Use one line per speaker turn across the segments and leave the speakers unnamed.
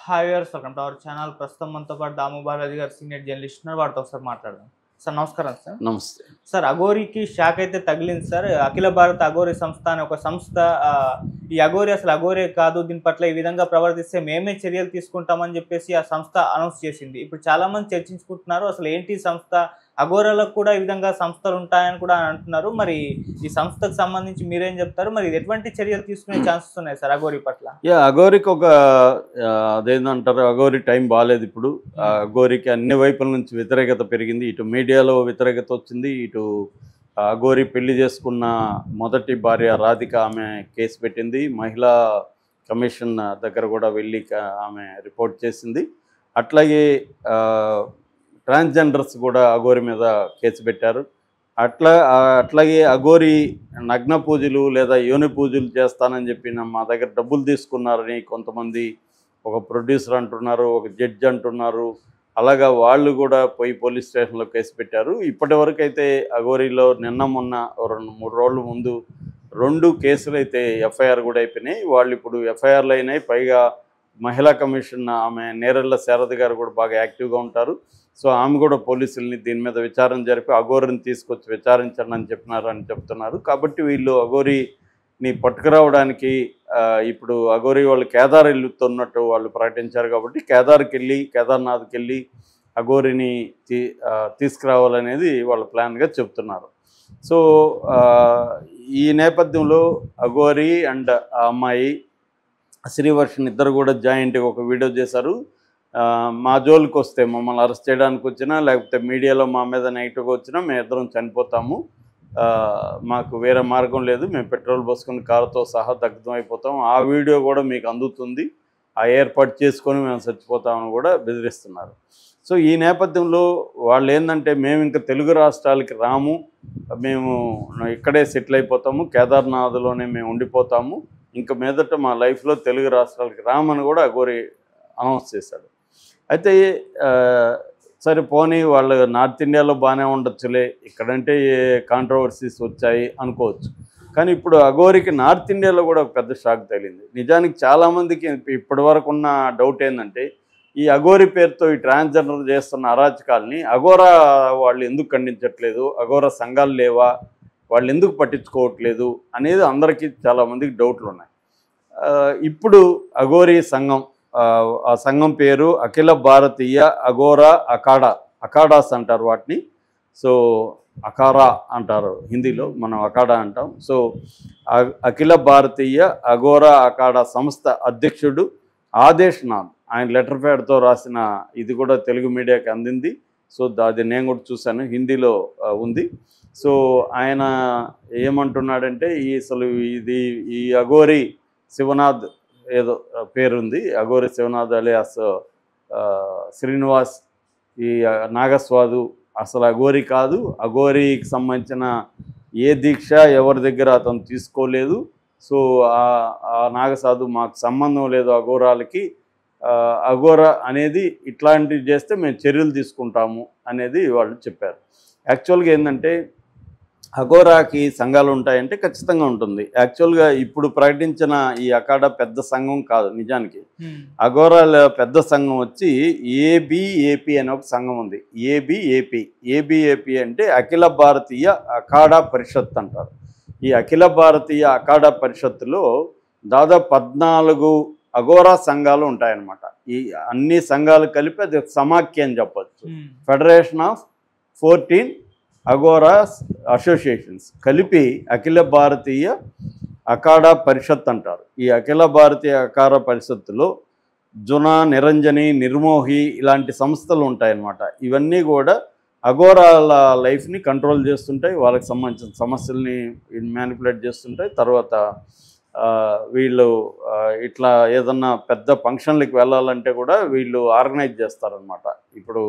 Hi viewers, welcome to our channel. ప్రస్తుతం మనతో పాటు దాము బాలాజీ గారు సీనియర్ జర్నలిస్ట్ ఉన్నారు. వారితో ఒకసారి మాట్లాడదాం. సార్ నమస్కారం. సార్
నమస్తే.
సార్, అఘోరికి షాక్ అయితే తగిలింది సార్. అఖిల భారత అఘోరి సంస్థ అనే ఒక సంస్థ ఈ అఘోరి అసలు అఘోరే కాదు, దీని పట్ల ఈ విధంగా ప్రవర్తిస్తే మేమే చర్యలు తీసుకుంటామని చెప్పేసి ఆ సంస్థ అనౌన్స్ చేసింది. ఇప్పుడు చాలా మంది చర్చించుకుంటున్నారు, అసలు ఏంటి ఈ సంస్థ, అఘోరాలకు కూడా ఈ విధంగా సంస్థలు ఉంటాయని కూడా అంటున్నారు. మరి ఈ సంస్థకు సంబంధించి మీరేం చెప్తారు? మరి ఎటువంటి చర్యలు తీసుకునే ఛాన్సెస్ ఉన్నాయి సార్ అఘోరి పట్ల?
అఘోరికి ఒక అదేంటంటారు, అఘోరి టైం బాగాలేదు ఇప్పుడు. అఘోరికి అన్ని వైపుల నుంచి వ్యతిరేకత పెరిగింది. ఇటు మీడియాలో వ్యతిరేకత వచ్చింది, ఇటు అఘోరి పెళ్లి చేసుకున్న మొదటి భార్య రాధిక ఆమె కేసు పెట్టింది. మహిళా కమిషన్ దగ్గర కూడా వెళ్ళి ఆమె రిపోర్ట్ చేసింది. అట్లాగే ట్రాన్స్జెండర్స్ కూడా అఘోరి మీద కేసు పెట్టారు. అట్లాగే అఘోరి నగ్న పూజలు లేదా యోని పూజలు చేస్తానని చెప్పి మా దగ్గర డబ్బులు తీసుకున్నారని కొంతమంది, ఒక ప్రొడ్యూసర్ అంటున్నారు, ఒక జడ్జి అంటున్నారు. అలాగా వాళ్ళు కూడా పోయి పోలీస్ స్టేషన్లో కేసు పెట్టారు. ఇప్పటి వరకు అయితే అఘోరిలో నిన్న మొన్న 2-3 రోజుల ముందు 2 కేసులు అయితే ఎఫ్ఐఆర్ కూడా అయిపోయినాయి. వాళ్ళు ఇప్పుడు ఎఫ్ఐఆర్లు అయినాయి. పైగా మహిళా కమిషన్ ఆమె నేరెళ్ళ శారద గారు కూడా బాగా యాక్టివ్గా ఉంటారు. సో ఆమె కూడా పోలీసుల్ని దీని మీద విచారణ జరిపి అఘోరిని తీసుకొచ్చి విచారించండి అని చెప్తున్నారు. కాబట్టి వీళ్ళు అఘోరిని పట్టుకురావడానికి ఇప్పుడు అఘోరి వాళ్ళు కేదార్ వెళ్తున్నట్టు వాళ్ళు ప్రకటించారు. కాబట్టి కేదార్నాథ్కి వెళ్ళి అఘోరిని తీసుకురావాలనేది వాళ్ళ ప్లాన్గా చెప్తున్నారు. సో ఈ నేపథ్యంలో అఘోరి అండ్ ఆ అమ్మాయి శ్రీవర్షన్ ఇద్దరు కూడా జాయింట్గా ఒక వీడియో చేశారు. మా జోలికి వస్తే, మమ్మల్ని అరెస్ట్ చేయడానికి వచ్చినా లేకపోతే మీడియాలో మా మీద నెగిటివ్గా వచ్చినా మేము ఇద్దరం చనిపోతాము, మాకు వేరే మార్గం లేదు, మేము పెట్రోల్ పోసుకుని కారుతో సహా దగ్ధం అయిపోతాం, ఆ వీడియో కూడా మీకు అందుతుంది, ఆ ఏర్పాటు చేసుకొని మేము చచ్చిపోతామని కూడా బెదిరిస్తున్నారు. సో ఈ నేపథ్యంలో వాళ్ళు ఏంటంటే, మేము ఇంకా తెలుగు రాష్ట్రాలకి రాము, మేము ఇక్కడే సెటిల్ అయిపోతాము, కేదార్నాథ్లోనే మేము ఉండిపోతాము, ఇంక మీదట మా లైఫ్లో తెలుగు రాష్ట్రాలకి రామని కూడా అఘోరి అనౌన్స్ చేశాడు. అయితే సరే పోనీ, వాళ్ళు నార్త్ ఇండియాలో బాగానే ఉండొచ్చులే, ఇక్కడంటే కాంట్రవర్సీస్ వచ్చాయి అనుకోవచ్చు. కానీ ఇప్పుడు అఘోరికి నార్త్ ఇండియాలో కూడా ఒక పెద్ద షాక్ తగిలింది. నిజానికి చాలామందికి ఇప్పటి వరకు ఉన్న డౌట్ ఏంటంటే, ఈ అఘోరి పేరుతో ఈ ట్రాన్స్జెండర్ చేస్తున్న అరాచకాల్ని అఘోరా వాళ్ళు ఎందుకు ఖండించట్లేదు, అఘోరా సంఘాలు లేవా, వాళ్ళు ఎందుకు పట్టించుకోవట్లేదు అనేది అందరికీ చాలామందికి డౌట్లు ఉన్నాయి. ఇప్పుడు అఘోరి సంఘం, ఆ సంఘం పేరు అఖిల భారతీయ అఘోరా అఖాడాస్ అంటారు వాటిని. సో అఖారా అంటారు హిందీలో, మనం అఖాడా అంటాం. సో అఖిల భారతీయ అఘోరా అఖాడా సంస్థ అధ్యక్షుడు ఆదేశ్ నాథ్, ఆయన లెటర్ ప్యాడ్తో రాసిన ఇది కూడా తెలుగు మీడియాకి అందింది. సో అది నేను కూడా చూశాను, హిందీలో ఉంది. సో ఆయన ఏమంటున్నాడంటే, ఈ అఘోరి శివనాథ్ ఏదో పేరుంది, అఘోరి శివనాథ్ అలియాస్ శ్రీనివాస్ ఈ నాగస్వాదు అసలు అఘోరి కాదు, అఘోరికి సంబంధించిన ఏ దీక్ష ఎవరి దగ్గర అతను తీసుకోలేదు. సో ఆ నాగసాధు మాకు సంబంధం లేదు అఘోరాలకి, అఘోర అనేది ఇట్లాంటివి చేస్తే మేము చర్యలు తీసుకుంటాము అనేది వాళ్ళు చెప్పారు. యాక్చువల్గా ఏంటంటే, అఘోరాకి సంఘాలు ఉంటాయంటే ఖచ్చితంగా ఉంటుంది. యాక్చువల్గా ఇప్పుడు ప్రకటించిన ఈ అఖాడా పెద్ద సంఘం కాదు. నిజానికి అఘోరాల పెద్ద సంఘం వచ్చి ఏబిఏపి అనే ఒక సంఘం ఉంది. ఏబిఏపి అంటే అఖిల భారతీయ అఖాడా పరిషత్ అంటారు. ఈ అఖిల భారతీయ అఖాడా పరిషత్తులో దాదాపు 14 అఘోరా సంఘాలు ఉంటాయన్నమాట. ఈ అన్ని సంఘాలు కలిపి అది సమాఖ్య అని చెప్పచ్చు. ఫెడరేషన్ ఆఫ్ 14 అఘోరా అసోసియేషన్స్ కలిపి అఖిల భారతీయ అఖాడా పరిషత్ అంటారు. ఈ అఖిల భారతీయ అఖాడా పరిషత్తులో జునా, నిరంజని, నిర్మోహి ఇలాంటి సంస్థలు ఉంటాయన్నమాట. ఇవన్నీ కూడా అఘోరాల లైఫ్ని కంట్రోల్ చేస్తుంటాయి, వాళ్ళకి సంబంధించిన సమస్యల్ని మ్యానిపులేట్ చేస్తుంటాయి. తర్వాత వీళ్ళు ఇట్లా ఏదన్నా పెద్ద ఫంక్షన్లకి వెళ్ళాలంటే కూడా వీళ్ళు ఆర్గనైజ్ చేస్తారనమాట. ఇప్పుడు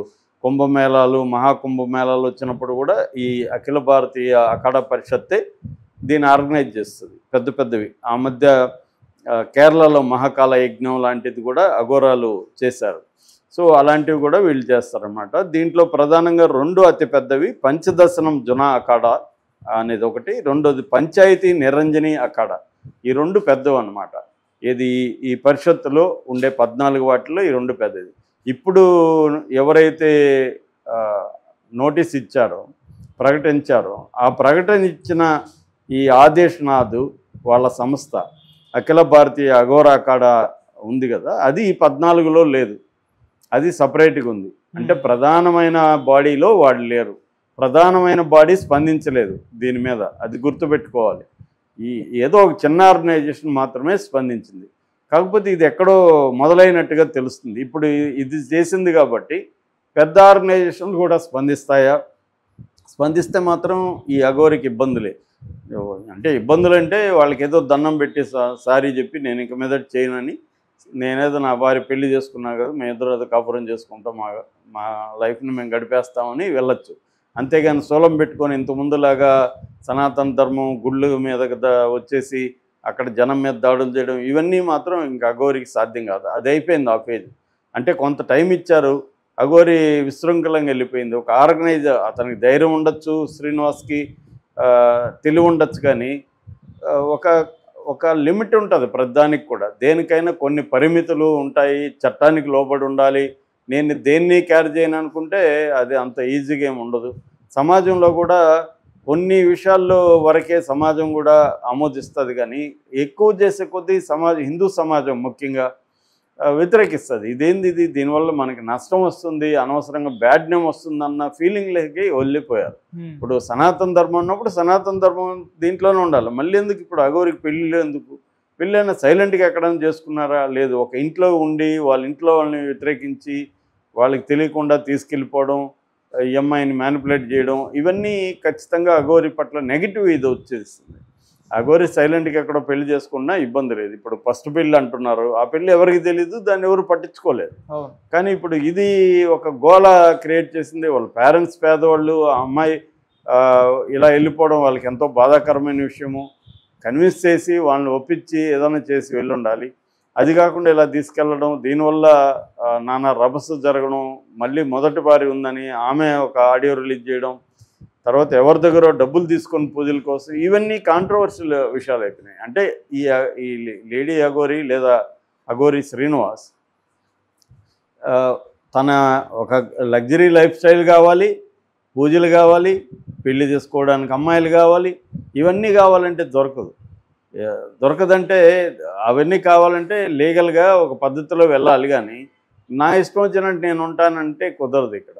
కుంభమేళాలు, మహాకుంభమేళాలు వచ్చినప్పుడు కూడా ఈ అఖిల భారతీయ అఖాడా పరిషత్తే దీన్ని ఆర్గనైజ్ చేస్తుంది, పెద్దవి. ఆ మధ్య కేరళలో మహాకాల యజ్ఞం లాంటిది కూడా అఘోరాలు చేశారు. సో అలాంటివి కూడా వీళ్ళు చేస్తారన్నమాట. దీంట్లో ప్రధానంగా 2 అతిపెద్దవి, పంచదర్శనం జునా అఖాడా అనేది ఒకటి, రెండోది పంచాయతీ నిరంజని అఖాడా. ఈ 2 పెద్దవి అన్నమాట. ఇది ఈ పరిషత్తులో ఉండే 14 వాటిలో ఈ 2 పెద్దది. ఇప్పుడు ఎవరైతే నోటీస్ ఇచ్చారో, ప్రకటించారో, ఆ ప్రకటన ఇచ్చిన ఈ ఆదేశ్నాథ్ వాళ్ళ సంస్థ అఖిల భారతీయ అఘోరా అఖాడా ఉంది కదా, అది ఈ 14లో లేదు, అది సపరేట్గా ఉంది. అంటే ప్రధానమైన బాడీలో వాళ్ళు లేరు, ప్రధానమైన బాడీ స్పందించలేదు దీని మీద, అది గుర్తుపెట్టుకోవాలి. ఏదో ఒక చిన్న ఆర్గనైజేషన్ మాత్రమే స్పందించింది. కాకపోతే ఇది ఎక్కడో మొదలైనట్టుగా తెలుస్తుంది. ఇప్పుడు ఇది చేసింది కాబట్టి పెద్ద ఆర్గనైజేషన్లు కూడా స్పందిస్తాయా? స్పందిస్తే మాత్రం ఈ అఘోరికి ఇబ్బందులే. అంటే ఇబ్బందులు అంటే వాళ్ళకి ఏదో దండం పెట్టి సారీ చెప్పి నేను ఇంక మీద చేయనని, నేనేదో నా భార్య పెళ్లి చేసుకున్నా కదా, మేము ఇద్దరు ఏదో కాపురం చేసుకుంటాం, మా లైఫ్ని మేము గడిపేస్తామని వెళ్ళొచ్చు. అంతేగాని సోలం పెట్టుకొని ఇంత ముందులాగా సనాతన ధర్మం గుళ్ళు మీద వచ్చేసి అక్కడ జనం మీద దాడులు చేయడం, ఇవన్నీ మాత్రం ఇంకా అఘోరికి సాధ్యం కాదు. అది అయిపోయింది ఆ పేజ్. అంటే కొంత టైం ఇచ్చారు, అఘోరి విశృంఖలంగా వెళ్ళిపోయింది. ఒక ఆర్గనైజర్, అతనికి ధైర్యం ఉండొచ్చు, శ్రీనివాస్కి తెలివి ఉండొచ్చు, కానీ ఒక ఒక లిమిట్ ఉంటుంది ప్రతిదానికి కూడా. దేనికైనా కొన్ని పరిమితులు ఉంటాయి, చట్టానికి లోబడి ఉండాలి. నేను దేన్ని క్యారీ చేయను అనుకుంటే అది అంత ఈజీగా ఏమి ఉండదు. సమాజంలో కూడా కొన్ని విషయాల్లో వరకే సమాజం కూడా ఆమోదిస్తుంది, కానీ ఎక్కువ చేసే కొద్దీ హిందూ సమాజం ముఖ్యంగా వ్యతిరేకిస్తుంది. ఇదేంది ఇది, దీనివల్ల మనకి నష్టం వస్తుంది, అనవసరంగా బ్యాడ్ నేమ్ వస్తుందన్న ఫీలింగ్లకి వెళ్ళిపోయారు. ఇప్పుడు సనాతన ధర్మం ఉన్నప్పుడు సనాతన ధర్మం దీంట్లోనే ఉండాలి. మళ్ళీ ఎందుకు ఇప్పుడు అఘోరికి పెళ్ళిళ్ళు ఎందుకు? పెళ్ళైనా సైలెంట్గా ఎక్కడైనా చేసుకున్నారా? లేదు, ఒక ఇంట్లో ఉండి వాళ్ళ ఇంట్లో వాళ్ళని వ్యతిరేకించి వాళ్ళకి తెలియకుండా తీసుకెళ్ళిపోవడం, ఈ అమ్మాయిని మ్యానిపులేట్ చేయడం, ఇవన్నీ ఖచ్చితంగా అఘోరి పట్ల నెగిటివ్ ఇది వచ్చేస్తుంది. అఘోరి సైలెంట్గా ఎక్కడో పెళ్లి చేసుకున్నా ఇబ్బంది లేదు. ఇప్పుడు ఫస్ట్ పెళ్ళి అంటున్నారు, ఆ పెళ్ళి ఎవరికి తెలీదు, దాన్ని ఎవరు పట్టించుకోలేదు. కానీ ఇప్పుడు ఇది ఒక గోల క్రియేట్ చేసింది. వాళ్ళ పేరెంట్స్ పేదవాళ్ళు, ఆ అమ్మాయి ఇలా వెళ్ళిపోవడం వాళ్ళకి ఎంతో బాధాకరమైన విషయము. కన్విన్స్ చేసి వాళ్ళని ఒప్పించి ఏదైనా చేసి వెళ్ళి ఉండాలి. అది కాకుండా ఇలా తీసుకెళ్ళడం, దీనివల్ల నానా రభస జరగడం, మళ్ళీ మొదటి భార్య ఉందని ఆమె ఒక ఆడియో రిలీజ్ చేయడం, తర్వాత ఎవరి దగ్గర డబ్బులు తీసుకొని పూజల కోసం, ఇవన్నీ కాంట్రవర్షియల్ విషయాలు అయిపోయినాయి. అంటే ఈ లేడీ అఘోరి లేదా అఘోరి శ్రీనివాస్ తన ఒక లగ్జరీ లైఫ్ స్టైల్ కావాలి, పూజలు కావాలి, పెళ్లి చేసుకోవడానికి అమ్మాయిలు కావాలి, ఇవన్నీ కావాలంటే దొరకదంటే అవన్నీ కావాలంటే లీగల్గా ఒక పద్ధతిలో వెళ్ళాలి, కానీ నా ఇష్టం వచ్చినట్టు నేను ఉంటానంటే కుదరదు ఇక్కడ.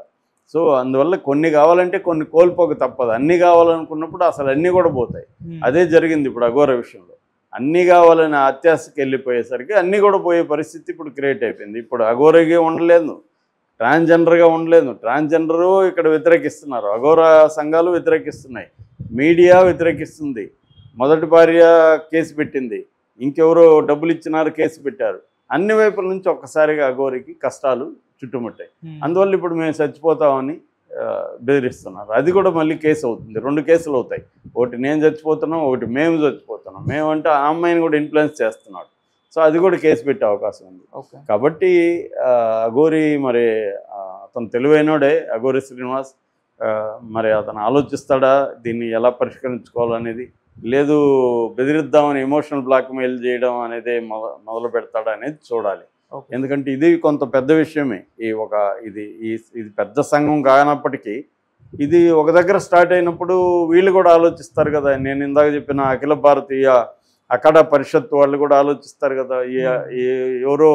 సో అందువల్ల కొన్ని కావాలంటే కొన్ని కోల్పోక తప్పదు. అన్నీ కావాలనుకున్నప్పుడు అసలు అన్నీ కూడా పోతాయి. అదే జరిగింది ఇప్పుడు అఘోర విషయంలో. అన్నీ కావాలని అత్యాశకి వెళ్ళిపోయేసరికి అన్నీ కూడా పోయే పరిస్థితి ఇప్పుడు క్రియేట్ అయిపోయింది. ఇప్పుడు అఘోరగా ఉండలేదు, ట్రాన్స్జెండర్గా ఉండలేదు. ట్రాన్స్జెండరు ఇక్కడ వ్యతిరేకిస్తున్నారు, అఘోర సంఘాలు వ్యతిరేకిస్తున్నాయి, మీడియా వ్యతిరేకిస్తుంది. మొదటి భార్య కేసు పెట్టింది, ఇంకెవరో డబ్బులు ఇచ్చినారు కేసు పెట్టారు. అన్ని వైపుల నుంచి ఒక్కసారిగా అఘోరికి కష్టాలు చుట్టుముట్టాయి. అందువల్ల ఇప్పుడు మేము చచ్చిపోతామని బెదిరిస్తున్నారు. అది కూడా మళ్ళీ కేసు అవుతుంది, 2 కేసులు అవుతాయి. ఒకటి నేను చచ్చిపోతున్నాం, ఒకటి మేము చచ్చిపోతున్నాం. మేమంటే ఆ అమ్మాయిని కూడా ఇన్ఫ్లుయెన్స్ చేస్తున్నాడు. సో అది కూడా కేసు పెట్టే అవకాశం ఉంది. కాబట్టి అఘోరి మరి అతను తెలివైనోడే అఘోరి శ్రీనివాస్. మరి అతను ఆలోచిస్తాడా దీన్ని ఎలా పరిష్కరించుకోవాలనేది, లేదు బెదిరిద్దామని ఎమోషనల్ బ్లాక్మెయిల్ చేయడం అనేది మొదలు పెడతాడా అనేది చూడాలి. ఎందుకంటే ఇది కొంత పెద్ద విషయమే. ఇది పెద్ద సంఘం కానప్పటికీ ఇది ఒక దగ్గర స్టార్ట్ అయినప్పుడు వీళ్ళు కూడా ఆలోచిస్తారు కదా. నేను ఇందాక చెప్పిన అఖిల భారతీయ అఖాడా పరిషత్ వాళ్ళు కూడా ఆలోచిస్తారు కదా. ఎవరో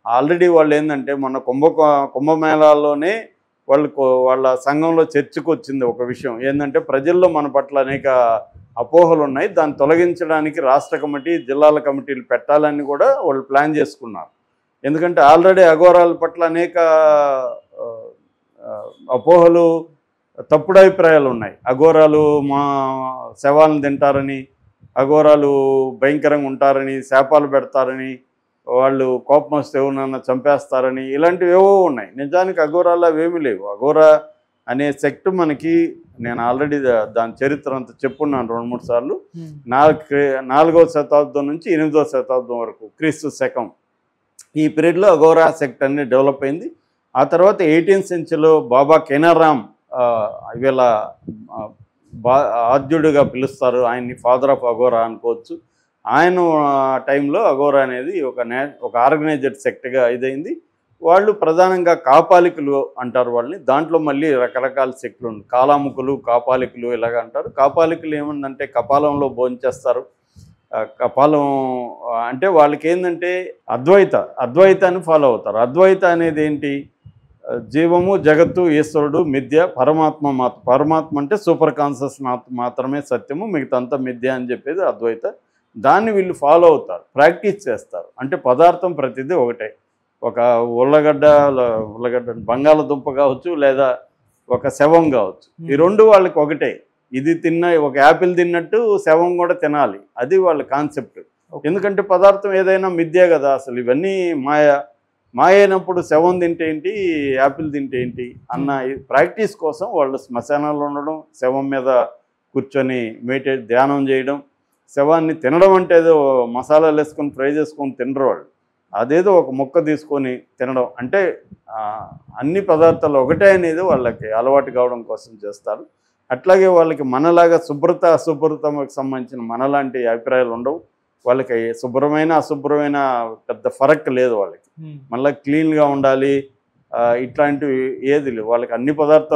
ఆల్రెడీ వాళ్ళు ఏంటంటే మొన్న కుంభమేళాల్లోనే వాళ్ళ సంఘంలో చర్చకు వచ్చింది ఒక విషయం ఏంటంటే, ప్రజల్లో మన పట్ల అనేక అపోహలు ఉన్నాయి, దాన్ని తొలగించడానికి రాష్ట్ర కమిటీ, జిల్లాల కమిటీలు పెట్టాలని కూడా వాళ్ళు ప్లాన్ చేసుకున్నారు. ఎందుకంటే ఆల్రెడీ అఘోరాల పట్ల అనేక అపోహలు, తప్పుడు అభిప్రాయాలు ఉన్నాయి. అఘోరాలు మా శవాలను తింటారని, అఘోరాలు భయంకరంగా ఉంటారని, శాపాలు పెడతారని, వాళ్ళు కోపం వస్తే ఎవరన్నా చంపేస్తారని, ఇలాంటివి ఏవో ఉన్నాయి. నిజానికి అఘోరాలు అవేమీ లేవు. అఘోరా అనే సెక్ట్ మనకి, నేను ఆల్రెడీ దాని చరిత్ర అంతా చెప్పున్నాను 2-3 సార్లు. 4వ శతాబ్దం నుంచి 8వ శతాబ్దం వరకు క్రీస్తు శకం, ఈ పీరియడ్లో అఘోరా సెక్ట్ అన్ని డెవలప్ అయింది. ఆ తర్వాత 18th సెంచరీలో బాబా కేనారాం వీళ్ళ ఆద్యుడిగా పిలుస్తారు, ఆయన్ని ఫాదర్ ఆఫ్ అఘోరా అనుకోవచ్చు. ఆయన టైంలో అఘోరా అనేది ఒక ఆర్గనైజ్డ్ సెక్ట్గా ఇదైంది. వాళ్ళు ప్రధానంగా కాపాలికులు అంటారు వాళ్ళని. దాంట్లో మళ్ళీ రకరకాల సెక్టులు ఉంది. కాలాముకులు, కాపాలికులు ఇలాగ అంటారు. కాపాలికులు ఏముందంటే కపాలంలో భోంచేస్తారు. కపాలం అంటే వాళ్ళకి ఏంటంటే అద్వైతాన్ని ఫాలో అవుతారు. అద్వైత అనేది ఏంటి? జీవము, జగత్తు, ఈశ్వరుడు, మిథ్య, పరమాత్మ అంటే సూపర్ కాన్షియస్ మాత్రమే సత్యము, మిగతా అంతా మిథ్య అని చెప్పేది అద్వైత. దాన్ని వీళ్ళు ఫాలో అవుతారు, ప్రాక్టీస్ చేస్తారు. అంటే పదార్థం ప్రతిదీ ఒకటే. ఒక ఉల్లగడ్డ బంగాళదుంప కావచ్చు, లేదా ఒక శవం కావచ్చు, ఈ రెండు వాళ్ళకి ఒకటే. ఇది ఒక యాపిల్ తిన్నట్టు శవం కూడా తినాలి, అది వాళ్ళ కాన్సెప్ట్. ఎందుకంటే పదార్థం ఏదైనా మిథ్యే కదా. అసలు ఇవన్నీ మాయ అయినప్పుడు శవం తింటే ఏంటి, యాపిల్ తింటే ఏంటి అన్న ప్రాక్టీస్ కోసం వాళ్ళు శ్మశానాల్లో ఉండడం, శవం మీద కూర్చొని ధ్యానం చేయడం. శవాన్ని తినడం అంటే ఏదో మసాలాలు వేసుకొని ఫ్రై చేసుకొని తినరు వాళ్ళు. అదేదో ఒక ముక్క తీసుకొని తినడం అంటే అన్ని పదార్థాలు ఒకటే అనేది వాళ్ళకి అలవాటు కావడం కోసం చేస్తారు. అట్లాగే వాళ్ళకి మనలాగా అశుభ్రతకు సంబంధించిన మనలాంటి అభిప్రాయాలు ఉండవు. వాళ్ళకి శుభ్రమైన అశుభ్రమైన పెద్ద ఫరక్ లేదు వాళ్ళకి. మళ్ళీ క్లీన్గా ఉండాలి ఇట్లాంటివి ఏది లేవు వాళ్ళకి. అన్ని పదార్థాలు